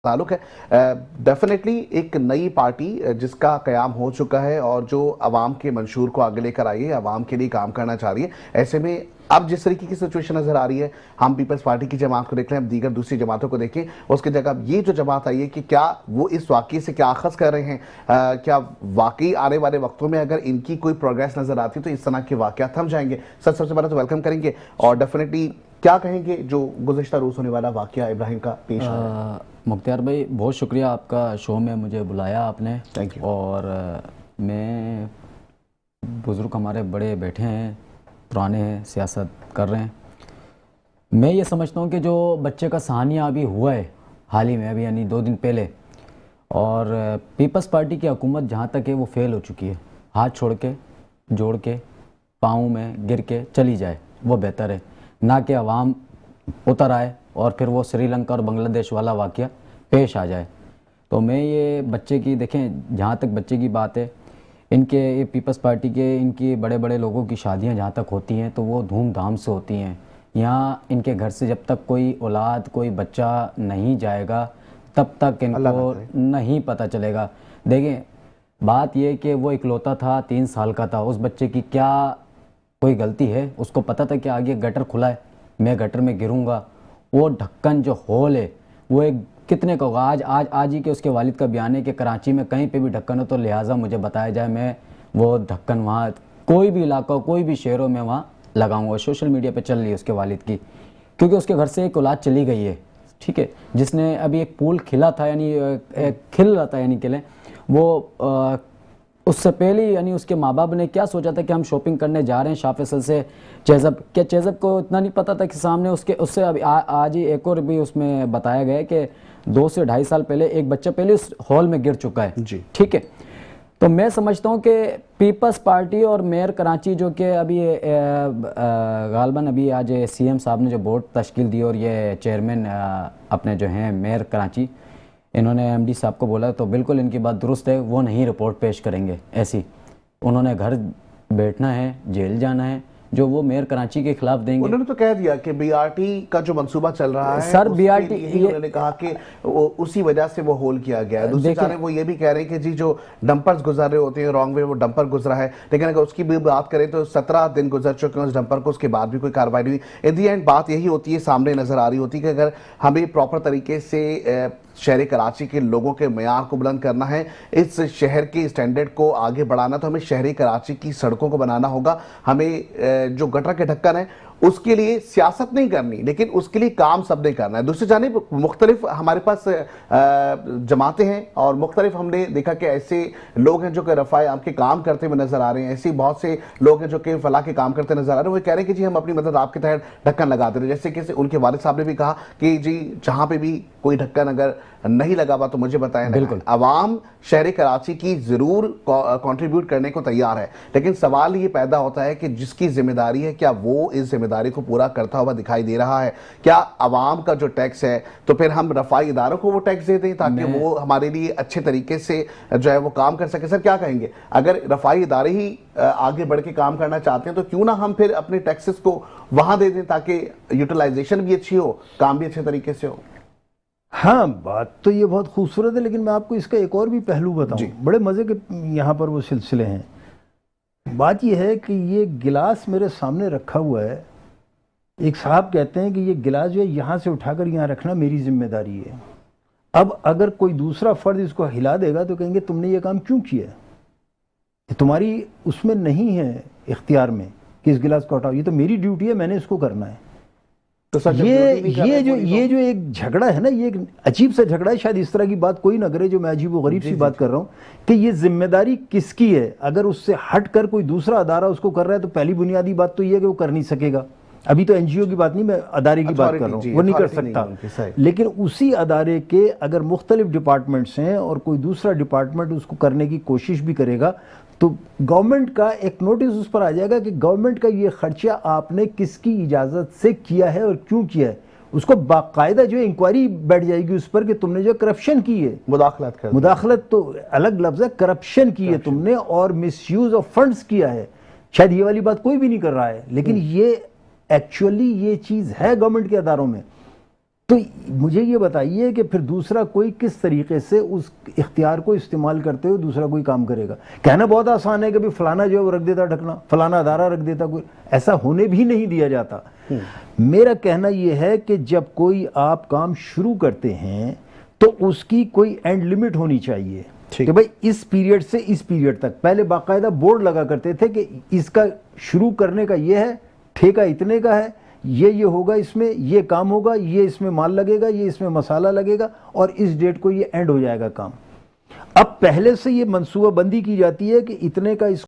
تعلق ہے. ڈیفینیٹلی ایک نئی پارٹی جس کا قیام ہو چکا ہے اور جو عوام کے منشور کو آگے لے کر آئی ہے, عوام کے لیے کام کرنا چاہ رہی ہے, ایسے میں اب جس طریقے کی سچویشن نظر آ رہی ہے, ہم پیپلز پارٹی کی جماعت کو دیکھ لیں, اب دیگر دوسری جماعتوں کو دیکھیں, اس کی جگہ یہ جو جماعت آئی ہے کہ کیا وہ اس واقعے سے کیا اخذ کر رہے ہیں, کیا واقعی آنے والے وقتوں میں اگر ان کی کوئی پروگریس نظر آتی تو اس طرح کے واقعات تھم جائیں گے. سب سے پہلے تو ویلکم کریں گے اور ڈیفینیٹلی کیا کہیں گے جو گزشتہ روز ہونے والا واقعہ ابراہیم کا پیش آیا. مختار بھائی بہت شکریہ, آپ کا شو میں مجھے بلایا آپ نے. Thank you. اور میں بزرگ ہمارے بڑے بیٹھے ہیں, پرانے ہیں, سیاست کر رہے ہیں. میں یہ سمجھتا ہوں کہ جو بچے کا سہانیہ ابھی ہوا ہے حال ہی میں, ابھی یعنی 2 دن پہلے, اور پیپلز پارٹی کی حکومت جہاں تک ہے وہ فیل ہو چکی ہے. ہاتھ چھوڑ کے, جوڑ کے, پاؤں میں گر کے چلی جائے وہ بہتر ہے, نہ کہ عوام اتر آئے اور پھر وہ سری لنکا اور بنگلہ دیش والا واقعہ پیش آ جائے. تو میں یہ بچے کی دیکھیں, جہاں تک بچے کی بات ہے, ان کے یہ پیپلز پارٹی کے ان کی بڑے بڑے لوگوں کی شادیاں جہاں تک ہوتی ہیں تو وہ دھوم دھام سے ہوتی ہیں. یہاں ان کے گھر سے جب تک کوئی اولاد, کوئی بچہ نہیں جائے گا تب تک ان کو نہیں پتہ چلے گا. دیکھیں بات یہ کہ وہ اکلوتا تھا, 3 سال کا تھا, اس بچے کی کیا کوئی غلطی ہے؟ اس کو پتہ تھا کہ آگے گٹر کھلا ہے, میں گٹر میں گروں گا. وہ ڈھکن جو ہول ہے وہ ایک کتنے کا ہوگا؟ آج ہی کہ اس کے والد کا بیان ہے کہ کراچی میں کہیں پہ بھی ڈھکن ہو تو لہٰذا مجھے بتایا جائے, میں وہ ڈھکن وہاں کوئی بھی علاقہ, کوئی بھی شہروں میں وہاں لگاؤں گا. سوشل میڈیا پہ چل رہی ہے اس کے والد کی, کیونکہ اس کے گھر سے ایک اولاد چلی گئی ہے, ٹھیک ہے, جس نے ابھی ایک پھول کھلا تھا, یعنی کھل رہا تھا, یعنی کھلے وہ اس سے پہلے یعنی اس کے ماں باپ نے کیا سوچا تھا کہ ہم شاپنگ کرنے جا رہے ہیں شاہ فیصل سے چیزب. کیا چیزب کو اتنا نہیں پتا تھا کہ سامنے اس سے ابھی آج ہی ایک اور بھی اس میں بتایا گیا ہے کہ 2 سے 2.5 سال پہلے ایک بچہ پہلے اس ہال میں گر چکا ہے. جی ٹھیک ہے. تو میں سمجھتا ہوں کہ پیپلز پارٹی اور میئر کراچی جو کہ ابھی غالباً ابھی آج سی ایم صاحب نے جو بورڈ تشکیل دی اور یہ چیئرمین اپنے جو ہیں میئر کراچی, انہوں نے ایم ڈی صاحب کو بولا تو بالکل ان کی بات درست ہے, وہ نہیں رپورٹ پیش کریں گے ایسی. انہوں نے گھر بیٹھنا ہے, جیل جانا ہے, جو وہ میئر کراچی کے خلاف دیں گے. انہوں نے تو کہہ دیا کہ بی آر ٹی کا جو منصوبہ چل رہا ہے سر, بی آر ٹی انہوں نے کہا کہ اسی وجہ سے وہ ہول کیا گیا ہے. دوسری جانب وہ یہ بھی کہہ رہے ہیں کہ جی جو ڈمپرز گزر رہے ہوتے ہیں رانگ وے, وہ ڈمپر گزرا ہے, لیکن اگر اس کی بھی بات کریں تو 17 دن گزر چکے ہیں اس ڈمپر کو, اس کے بعد بھی کوئی کارروائی نہیں ہوئی. ان دی اینڈ بات یہی ہوتی ہے, سامنے نظر آ رہی ہوتی ہے کہ اگر ہمیں پراپر طریقے سے شہر کراچی کے لوگوں کے معیار کو بلند کرنا ہے, اس شہر کے اسٹینڈرڈ کو آگے بڑھانا, تو ہمیں شہر کراچی کی سڑکوں کو بنانا ہوگا. ہمیں جو گٹر کے ڈھکن ہے اس کے لیے سیاست نہیں کرنی, لیکن اس کے لیے کام سب نے کرنا ہے. دوسری جانب مختلف ہمارے پاس جماعتیں ہیں اور مختلف ہم نے دیکھا کہ ایسے لوگ ہیں جو کہ رفع عام کے کام کرتے ہوئے نظر آ رہے ہیں, ایسے بہت سے لوگ ہیں جو کہ فلاح کے کام کرتے نظر آ رہے ہیں. وہ کہہ رہے ہیں کہ جی ہم اپنی مدد آپ کے تحت ڈھکن لگاتے رہے, جیسے کہ ان کے والد صاحب نے بھی کہا کہ جی جہاں پہ بھی کوئی ڈھکن اگر نہیں لگا ہوا تو مجھے بتائیں. بالکل عوام شہر کراچی کی ضرور کنٹریبیوٹ کرنے کو تیار ہے, لیکن سوال یہ پیدا ہوتا ہے کہ جس کی ذمہ داری ہے کیا وہ اس ذمہ داری کو پورا کرتا ہوا دکھائی دے رہا ہے؟ کیا عوام کا جو ٹیکس ہے تو پھر ہم رفائی اداروں کو وہ ٹیکس دے دیں تاکہ وہ ہمارے لیے اچھے طریقے سے جو ہے وہ کام کر سکے؟ سر کیا کہیں گے, اگر رفائی ادارے ہی آگے بڑھ کے کام کرنا چاہتے ہیں تو کیوں نہ ہم پھر اپنے ٹیکسز کو وہاں دے دیں تاکہ یوٹیلائزیشن بھی اچھی ہو, کام بھی اچھے طریقے سے ہو؟ ہاں بات تو یہ بہت خوبصورت ہے, لیکن میں آپ کو اس کا ایک اور بھی پہلو بتاؤں. بڑے مزے کے یہاں پر وہ سلسلے ہیں. بات یہ ہے کہ یہ گلاس میرے سامنے رکھا ہوا ہے, ایک صاحب کہتے ہیں کہ یہ گلاس جو ہے یہاں سے اٹھا کر یہاں رکھنا میری ذمہ داری ہے. اب اگر کوئی دوسرا فرد اس کو ہلا دے گا تو کہیں گے تم نے یہ کام کیوں کیا ہے, یہ تمہاری اس میں نہیں ہے اختیار میں کہ اس گلاس کو ہٹاؤ, یہ تو میری ڈیوٹی ہے, میں نے اس کو کرنا ہے. یہ جو ایک جھگڑا ہے نا, یہ ایک عجیب سا جھگڑا ہے. شاید اس طرح کی بات کوئی نہ کرے جو میں عجیب و غریب سی بات کر رہا ہوں کہ یہ ذمہ داری کس کی ہے. اگر اس سے ہٹ کر کوئی دوسرا ادارہ اس کو کر رہا ہے تو پہلی بنیادی بات تو یہ ہے کہ وہ کر نہیں سکے گا. ابھی تو این جی او کی بات نہیں, میں ادارے کی بات کر رہا ہوں, وہ نہیں کر سکتا. لیکن اسی ادارے کے اگر مختلف ڈپارٹمنٹس ہیں اور کوئی دوسرا ڈپارٹمنٹ اس کو کرنے کی کوشش بھی کرے گا تو گورنمنٹ کا ایک نوٹس اس پر آ جائے گا کہ گورنمنٹ کا یہ خرچہ آپ نے کس کی اجازت سے کیا ہے اور کیوں کیا ہے. اس کو باقاعدہ جو انکوائری بیٹھ جائے گی اس پر کہ تم نے جو کرپشن کی ہے, مداخلت تو الگ لفظ ہے, کرپشن کی ہے تم نے اور مس یوز آف فنڈز کیا ہے. شاید یہ والی بات کوئی بھی نہیں کر رہا ہے, لیکن یہ ایکچولی یہ چیز ہے گورنمنٹ کے اداروں میں. تو مجھے یہ بتائیے کہ پھر دوسرا کوئی کس طریقے سے اس اختیار کو استعمال کرتے ہوئے دوسرا کوئی کام کرے گا؟ کہنا بہت آسان ہے کہ بھی فلانا جو ہے وہ رکھ دیتا ڈھکنا، فلانا ادارہ رکھ دیتا، کوئی ایسا ہونے بھی نہیں دیا جاتا۔ میرا کہنا یہ ہے کہ جب کوئی آپ کام شروع کرتے ہیں تو اس کی کوئی اینڈ لمٹ ہونی چاہیے کہ بھائی اس پیریڈ سے اس پیریڈ تک۔ پہلے باقاعدہ بورڈ لگا کرتے تھے کہ اس کا شروع کرنے کا یہ ہے، ٹھیکہ اتنے کا ہے، یہ ہوگا، اس میں یہ کام ہوگا، یہ اس میں مال لگے گا، یہ اس میں مسالہ لگے گا، اور اس ڈیٹ کو یہ اینڈ ہو جائے گا کام۔ اب پہلے سے یہ منصوبہ بندی کی جاتی ہے کہ اتنے کا اس